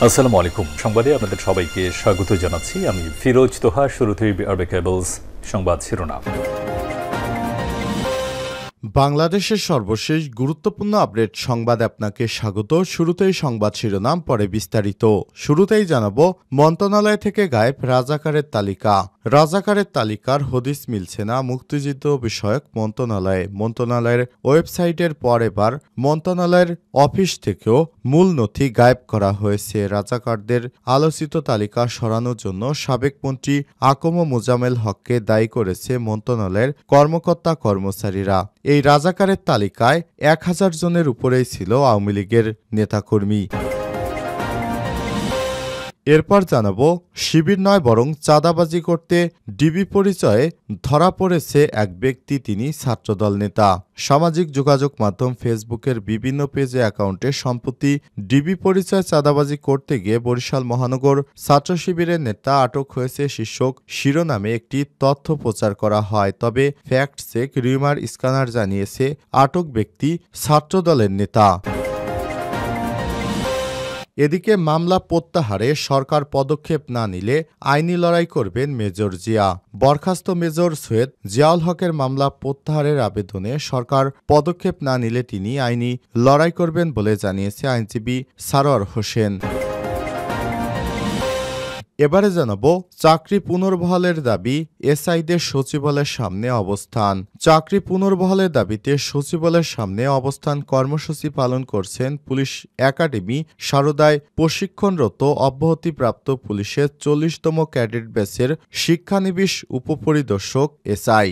আসসালামু আলাইকুম। সংবাদে আপনাদের সবাইকে স্বাগত জানাচ্ছি। আমি ফিরোজ তোহা। শুরুতেই আরবে কেবলস সংবাদ শিরোনাম। বাংলাদেশের সর্বশেষ গুরুত্বপূর্ণ আপডেট সংবাদে আপনাকে স্বাগত। শুরুতেই সংবাদ শিরোনাম, পরে বিস্তারিত। শুরুতেই জানাবো, মন্ত্রণালয় থেকে গায়েব রাজাকারের তালিকা। রাজাকারের তালিকার হদিস মিলছে না মুক্তিযুদ্ধ বিষয়ক মন্ত্রণালয়ের ওয়েবসাইটের পর এবার মন্ত্রণালয়ের অফিস থেকেও মূল নথি গায়েব করা হয়েছে। রাজাকারদের আলোচিত তালিকা সরানোর জন্য সাবেক মন্ত্রী আকম মোজাম্মেল হককে দায়ী করেছে মন্ত্রণালয়ের কর্মকর্তা কর্মচারীরা। এই রাজাকারের তালিকায় 1000 জনের উপরেই ছিল আওয়ামী লীগের নেতাকর্মী। এরপর জানাবো, শিবির নয় বরং চাঁদাবাজি করতে ডিবি পরিচয়ে ধরা পড়েছে এক ব্যক্তি, তিনি ছাত্রদল নেতা। সামাজিক যোগাযোগ মাধ্যম ফেসবুকের বিভিন্ন পেজে অ্যাকাউন্টে সম্প্রতি ডিবি পরিচয় চাঁদাবাজি করতে গিয়ে বরিশাল মহানগর ছাত্র শিবিরের নেতা আটক হয়েছে শীর্ষক শিরোনামে একটি তথ্য প্রচার করা হয়। তবে ফ্যাক্ট চেক রিউমার স্ক্যানার জানিয়েছে আটক ব্যক্তি ছাত্রদলের নেতা। এদিকে মামলা প্রত্যাহারে সরকার পদক্ষেপ না নিলে আইনি লড়াই করবেন মেজর জিয়া। বরখাস্ত মেজর সৈয়দ জিয়াউল হকের মামলা প্রত্যাহারের আবেদনে সরকার পদক্ষেপ না নিলে তিনি আইনি লড়াই করবেন বলে জানিয়েছে আইনজীবী সারোয়ার হোসেন। এবারে জানাবো, চাকরি পুনর্বহালের দাবি এসআইদের সচিবালয়ের সামনে অবস্থান। চাকরি পুনর্বহালের দাবিতে সচিবালয়ের সামনে অবস্থান কর্মসূচি পালন করছেন পুলিশ একাডেমি সারদায় প্রশিক্ষণরত অব্যাহতিপ্রাপ্ত পুলিশের 40তম ক্যাডেট ব্যাচের শিক্ষানবিশ উপপরিদর্শক এসআই।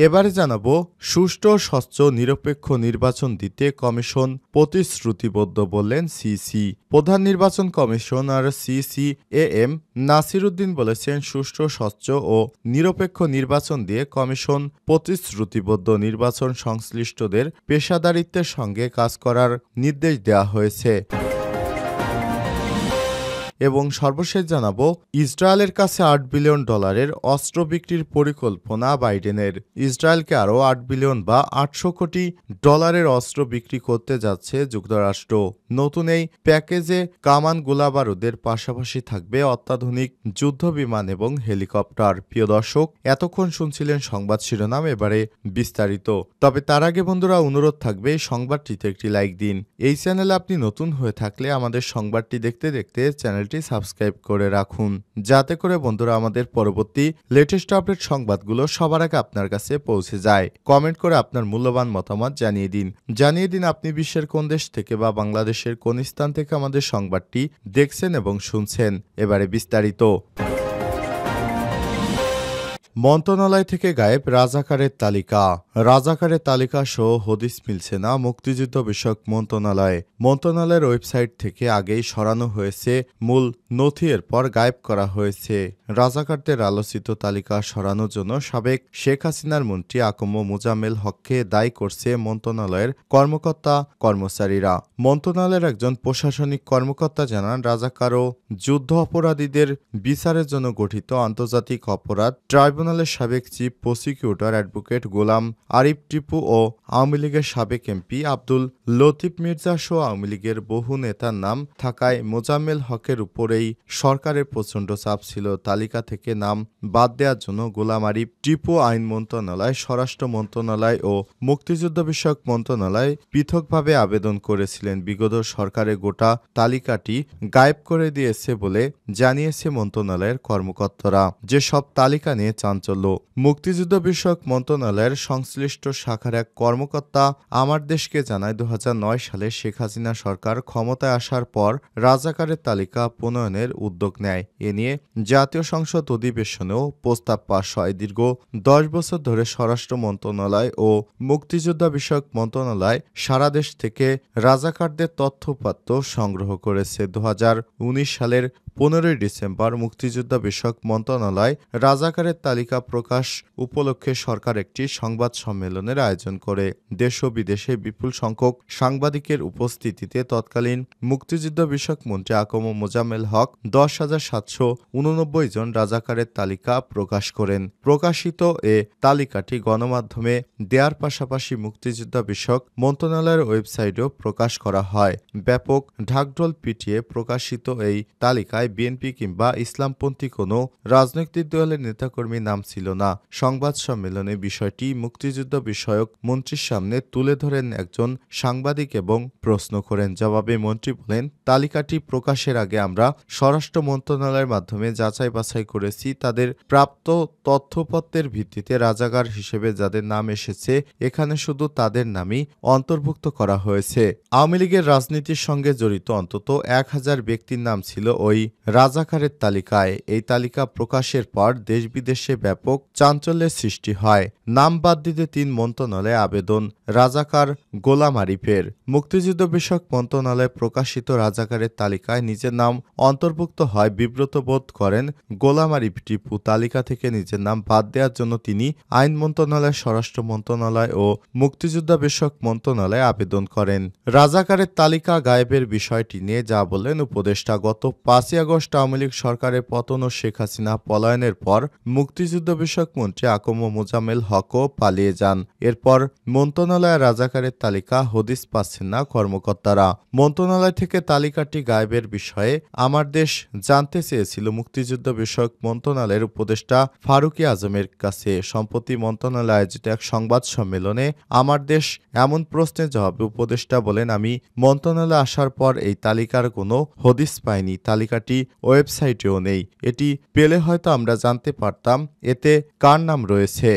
এবারে জানাবো, সুষ্ঠু স্বচ্ছ নিরপেক্ষ নির্বাচন দিতে কমিশন প্রতিশ্রুতিবদ্ধ বললেন সিসি। প্রধান নির্বাচন কমিশনার সিসি-এএম নাসির উদ্দিন বলেছেন, সুষ্ঠু স্বচ্ছ ও নিরপেক্ষ নির্বাচন দিয়ে কমিশন প্রতিশ্রুতিবদ্ধ। নির্বাচন সংশ্লিষ্টদের পেশাদারিত্বের সঙ্গে কাজ করার নির্দেশ দেওয়া হয়েছে। এবং সর্বশেষ জানাবো, ইসরায়েলের কাছে $8 বিলিয়ন অস্ত্র বিক্রির পরিকল্পনা বাইডেনের। ইসরায়েলকে আরও $8 বিলিয়ন বা $800 কোটি অস্ত্র বিক্রি করতে যাচ্ছে যুক্তরাষ্ট্র। নতুন এই প্যাকেজে কামান, গোলাবারুদের পাশাপাশি থাকবে অত্যাধুনিক যুদ্ধবিমান এবং হেলিকপ্টার। প্রিয় দর্শক, এতক্ষণ শুনছিলেন সংবাদ শিরোনাম, এবারে বিস্তারিত। তবে তার আগে বন্ধুরা, অনুরোধ থাকবে এই সংবাদটিতে একটি লাইক দিন। এই চ্যানেলে আপনি নতুন হয়ে থাকলে আমাদের সংবাদটি দেখতে দেখতে চ্যানেলটি সাবস্ক্রাইব করে রাখুন, যাতে করে বন্ধুরা আমাদের পরবর্তী লেটেস্ট আপডেট সংবাদগুলো সবার আগে আপনার কাছে পৌঁছে যায়। কমেন্ট করে আপনার মূল্যবান মতামত জানিয়ে দিন আপনি বিশ্বের কোন দেশ থেকে বা বাংলাদেশের কোন স্থান থেকে আমাদের সংবাদটি দেখছেন এবং শুনছেন। এবারে বিস্তারিত। মন্ত্রণালয় থেকে গায়েব রাজাকারের তালিকা। রাজাকারের তালিকা সহ হদিস মিলছে না মুক্তিযুদ্ধ বিষয়ক মন্ত্রণালয়ের ওয়েবসাইট থেকে আগেই সরানো হয়েছে মূল নথি, এরপর গায়েব করা হয়েছে। রাজাকারদের আলোচিত তালিকা সরানোর জন্য সাবেক শেখ হাসিনার মন্ত্রী আকম মোজাম্মেল হককে দায়ী করছে মন্ত্রণালয়ের কর্মকর্তা কর্মচারীরা। মন্ত্রণালয়ের একজন প্রশাসনিক কর্মকর্তা জানান, রাজাকার ও যুদ্ধ অপরাধীদের বিচারের জন্য গঠিত আন্তর্জাতিক অপরাধ ট্রাইব্যুনালের সাবেক চিফ প্রসিকিউটর অ্যাডভোকেট গোলাম আরিফ টিপু ও আওয়ামী লীগের সাবেক এমপি আব্দুল লতিফ মির্জা সহ আওয়ামী লীগের বহু নেতার নাম থাকায় মোজাম্মেল হকের উপরেই সরকারের প্রচণ্ড চাপ ছিল। তালিকা থেকে নাম বাদ দেওয়ার জন্য গোলাম আরিফ টিপু আইন মন্ত্রণালয়, স্বরাষ্ট্র মন্ত্রণালয় ও মুক্তিযুদ্ধ বিষয়ক মন্ত্রণালয় পৃথকভাবে আবেদন করেছিলেন। বিগত সরকারের গোটা তালিকাটি গায়েব করে দিয়েছে বলে জানিয়েছে মন্ত্রণালয়ের কর্মকর্তারা। যেসব তালিকা নিয়ে চাঞ্চল্য, মুক্তিযুদ্ধ বিষয়ক মন্ত্রণালয়ের সংশ্লিষ্ট শাখার এক কর্মকর্তা আমার দেশকে জানায়, 2009 সালে শেখ হাসিনা সরকার ক্ষমতায় আসার পর রাজাকারের তালিকা প্রণয়নের উদ্যোগ নেয়। এ নিয়ে জাতীয় সংসদ অধিবেশনেও প্রস্তাব পাস হয়। দীর্ঘ 10 বছর ধরে স্বরাষ্ট্র মন্ত্রণালয় ও মুক্তিযোদ্ধা বিষয়ক মন্ত্রণালয় সারা দেশ থেকে রাজাকারদের তথ্যপাত্র সংগ্রহ করেছে। 2019 সালের 15 ডিসেম্বর মুক্তিযোদ্ধা বিষয়ক মন্ত্রণালয় রাজাকারের তালিকা প্রকাশ উপলক্ষে সরকার একটি সংবাদ সম্মেলনের আয়োজন করে। দেশ ও বিদেশে বিপুল সংখ্যক সাংবাদিকের উপস্থিতিতে তৎকালীন মুক্তিযুদ্ধ বিষয়ক মন্ত্রী আকম মোজাম্মেল হক 10,789 জন রাজাকারের তালিকা প্রকাশ করেন। প্রকাশিত এ তালিকাটি গণমাধ্যমে দেয়ার পাশাপাশি মুক্তিযোদ্ধা বিষয়ক মন্ত্রণালয়ের ওয়েবসাইটেও প্রকাশ করা হয়। ব্যাপক ঢাকঢোল পিটিয়ে প্রকাশিত এই তালিকায় বিএনপি কিংবা ইসলামপন্থী কোনো রাজনৈতিক দলের নেতাকর্মীর নাম ছিল না। সংবাদ সম্মেলনে বিষয়টি মুক্তিযুদ্ধ বিষয়ক মন্ত্রীর সামনে তুলে ধরেন একজন সাংবাদিক এবং প্রশ্ন করেন। জবাবে মন্ত্রী বলেন, তালিকাটি প্রকাশের আগে আমরা স্বরাষ্ট্র মন্ত্রণালয়ের মাধ্যমে যাচাই বাছাই করেছি। তাদের প্রাপ্ত তথ্যপত্রের ভিত্তিতে রাজাকার হিসেবে যাদের নাম এসেছে এখানে শুধু তাদের নামই অন্তর্ভুক্ত করা হয়েছে। আওয়ামী লীগের রাজনীতির সঙ্গে জড়িত অন্তত 1000 ব্যক্তির নাম ছিল ওই রাজাকারের তালিকায়। এই তালিকা প্রকাশের পর দেশ বিদেশে ব্যাপক চাঞ্চল্যের সৃষ্টি হয়। নাম বাদ দিতে 3 মন্ত্রণালয়ে আবেদন রাজাকার গোলাম আরিফের। মুক্তিযুদ্ধ বিষয়ক মন্ত্রণালয়ে প্রকাশিত রাজাকারের তালিকায় নিজের নাম অন্তর্ভুক্ত হয় বিব্রত বোধ করেন গোলাম আরিফ টিপু। তালিকা থেকে নিজের নাম বাদ দেওয়ার জন্য তিনি আইন মন্ত্রণালয়, স্বরাষ্ট্র মন্ত্রণালয় ও মুক্তিযোদ্ধা বিষয়ক মন্ত্রণালয়ে আবেদন করেন। রাজাকারের তালিকা গায়েবের বিষয়টি নিয়ে যা বললেন উপদেষ্টা, গত 5ই আগস্ট আওয়ামী লীগ সরকারের পতন ও শেখ হাসিনা পলায়নের পর মুক্তিযুদ্ধ বিষয়ক মন্ত্রী আকম মোজাম্মেল হকও পালিয়ে যান। এরপর মন্ত্রণালয়ে রাজাকারের তালিকা হদিস পাচ্ছেন না কর্মকর্তারা। মন্ত্রণালয় থেকে তালিকাটি গায়েবের বিষয়ে আমার দেশ জানতে চেয়েছিল মুক্তিযুদ্ধ বিষয়ক মন্ত্রণালয়ের উপদেষ্টা ফারুকী আজমের কাছে। সম্প্রতি মন্ত্রণালয়ে আয়োজিত এক সংবাদ সম্মেলনে আমার দেশ এমন প্রশ্নের জবাবে উপদেষ্টা বলেন, আমি মন্ত্রণালয়ে আসার পর এই তালিকার কোনো হদিস পাইনি। তালিকাটি ওয়েবসাইটেও নেই। এটি পেলে হয়তো আমরা জানতে পারতাম এতে কার নাম রয়েছে।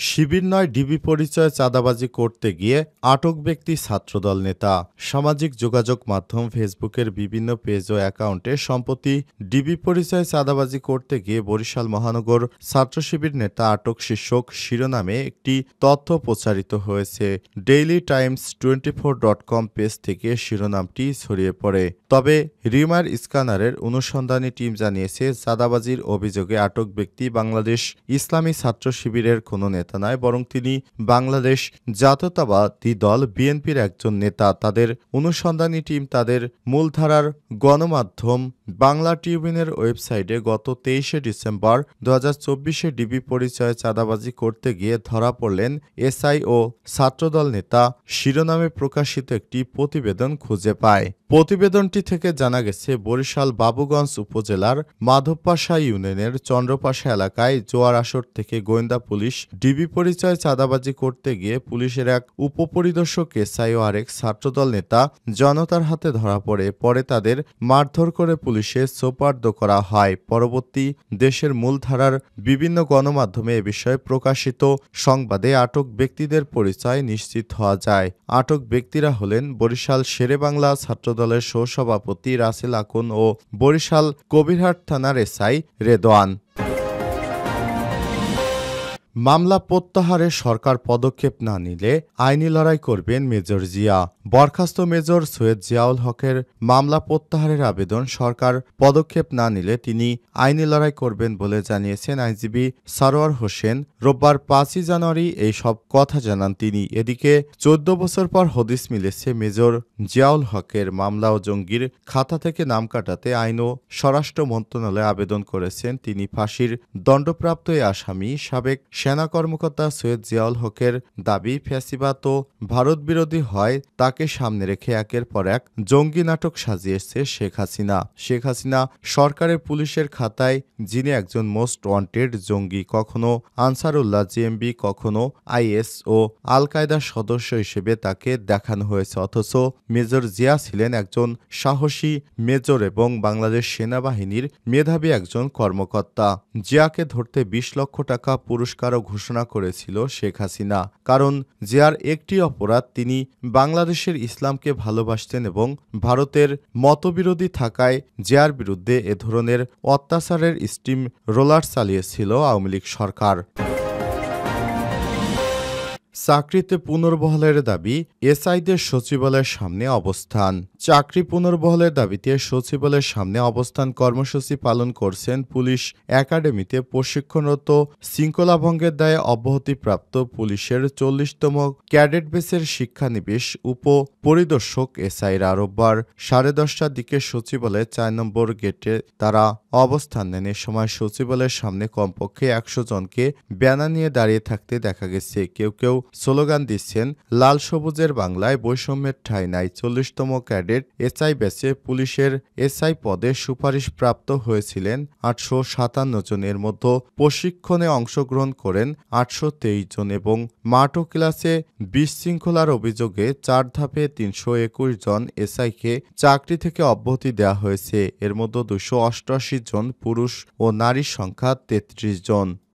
শিবির নয় ডিবি পরিচয়ে চাঁদাবাজি করতে গিয়ে আটক ব্যক্তি ছাত্রদল নেতা। সামাজিক যোগাযোগ মাধ্যম ফেসবুকের বিভিন্ন পেজ ও অ্যাকাউন্টে সম্প্রতি ডিবি পরিচয়ে চাঁদাবাজি করতে গিয়ে বরিশাল মহানগর ছাত্র শিবির নেতা আটক শীর্ষক শিরোনামে একটি তথ্য প্রচারিত হয়েছে। ডেইলি টাইমস 24.com পেজ থেকে শিরোনামটি ছড়িয়ে পড়ে। তবে রিমার স্ক্যানারের অনুসন্ধানী টিম জানিয়েছে, চাঁদাবাজির অভিযোগে আটক ব্যক্তি বাংলাদেশ ইসলামী ছাত্র শিবিরের কোনো নেতা নয়, বরং তিনি বাংলাদেশ জাতীয়তাবাদী দল বিএনপির একজন নেতা। তাদের অনুসন্ধানী টিম তাদের মূলধারার গণমাধ্যম বাংলা ট্রিবিউনের ওয়েবসাইটে গত 23 ডিসেম্বর 2024 ডিবি পরিচয়ে চাঁদাবাজি করতে গিয়ে ধরা পড়লেন এসআই ও ছাত্রদল নেতা শিরোনামে প্রকাশিত একটি প্রতিবেদন খুঁজে পায়। প্রতিবেদনটি থেকে জানা গেছে, বরিশাল বাবুগঞ্জ উপজেলার মাধবপাশা ইউনিয়নের চন্দ্রপাশা এলাকায় জোয়ার আসর থেকে গোয়েন্দা পুলিশ ডিবি পরিচয়ে চাঁদাবাজি করতে গিয়ে পুলিশের এক উপপরিদর্শক এসআই ও আরেক ছাত্রদল নেতা জনতার হাতে ধরা পড়ে। পরে তাদের মারধর করে পুলিশে সোপর্দ করা হয়। পরবর্তী দেশের মূলধারার বিভিন্ন গণমাধ্যমে এ বিষয়ে প্রকাশিত সংবাদে আটক ব্যক্তিদের পরিচয় নিশ্চিত হওয়া যায়। আটক ব্যক্তিরা হলেন বরিশাল শেরেবাংলা ছাত্রদলের সহসভাপতি রাসেল আকুন ও বরিশাল কবিরহাট থানার এসআই রেদওয়ান। মামলা প্রত্যাহারে সরকার পদক্ষেপ না নিলে আইনি লড়াই করবেন মেজর জিয়া। বরখাস্ত মেজর সৈয়দ জিয়াউল হকের মামলা প্রত্যাহারের আবেদন সরকার পদক্ষেপ না নিলে তিনি আইনি লড়াই করবেন বলে জানিয়েছেন আইনজীবী সারোয়ার হোসেন। রোববার 5ই জানুয়ারি এই সব কথা জানান তিনি। এদিকে 14 বছর পর হদিস মিলেছে মেজর জিয়াউল হকের মামলা ও জঙ্গির খাতা থেকে নাম কাটাতে আইন ও স্বরাষ্ট্র মন্ত্রণালয়ে আবেদন করেছেন তিনি। ফাঁসির দণ্ডপ্রাপ্ত এই আসামি সাবেক সেনা কর্মকর্তা সৈয়দ জিয়াউল হকের দাবি, ফ্যাসিবাদ ও ভারত বিরোধী হয় তাকে সামনে রেখে একের পর এক জঙ্গি নাটক সাজিয়েছে শেখ হাসিনা। শেখ হাসিনা সরকারের পুলিশের খাতায় যিনি একজন মোস্ট ওয়ান্টেড জঙ্গি, কখনো আনসারুল্লাহ জেএমবি, কখনো আইএস ও আল কায়দার সদস্য হিসেবে তাকে দেখানো হয়েছে। অথচ মেজর জিয়া ছিলেন একজন সাহসী মেজর এবং বাংলাদেশ সেনাবাহিনীর মেধাবী একজন কর্মকর্তা। জিয়াকে ধরতে 20 লক্ষ টাকা পুরস্কারও ঘোষণা করেছিল শেখ হাসিনা। কারণ জিয়ার একটি অপরাধ, তিনি বাংলাদেশের ইসলামকে ভালোবাসতেন এবং ভারতের মতবিরোধী থাকায় জিয়ার বিরুদ্ধে এ ধরনের অত্যাচারের স্টিম রোলার চালিয়েছিল আওয়ামী লীগ সরকার। চাকরিতে পুনর্বহালের দাবি, এসআইদের সচিবালয়ের সামনে অবস্থান। চাকরি পুনর্বহালের দাবিতে সচিবালয়ের সামনে অবস্থান কর্মসূচি পালন করছেন পুলিশ একাডেমিতে প্রশিক্ষণরত শৃঙ্খলাভঙ্গের দায়ে অব্যাহতিপ্রাপ্ত পুলিশের ৪০তম ক্যাডেট বেসের শিক্ষানবিশ উপপরিদর্শক এসআইরা। রোববার 10:30টার দিকে সচিবালয়ের ৪ নম্বর গেটে তারা অবস্থান নেন। এ সময় সচিবালয়ের সামনে কমপক্ষে ১০০ জনকে ব্যানার নিয়ে দাঁড়িয়ে থাকতে দেখা গেছে। কেউ কেউ স্লোগান দিচ্ছেন, লাল সবুজের বাংলায় বৈষম্যের ঠাঁই নাই। ৪০তম ক্যাডেট এসআই ব্যাচে পুলিশের এসআই পদে সুপারিশপ্রাপ্ত হয়েছিলেন ৮৫৭ জন। এর মধ্যে প্রশিক্ষণে অংশগ্রহণ করেন ৮২৩ জন এবং মাটো ক্লাসে বিশৃঙ্খলার অভিযোগে ৪ ধাপে ৩২১ জন এসআইকে চাকরি থেকে অব্যাহতি দেওয়া হয়েছে। এর মধ্যে ২৮৮ জন পুরুষ ও নারীর সংখ্যা ৩৩ জন।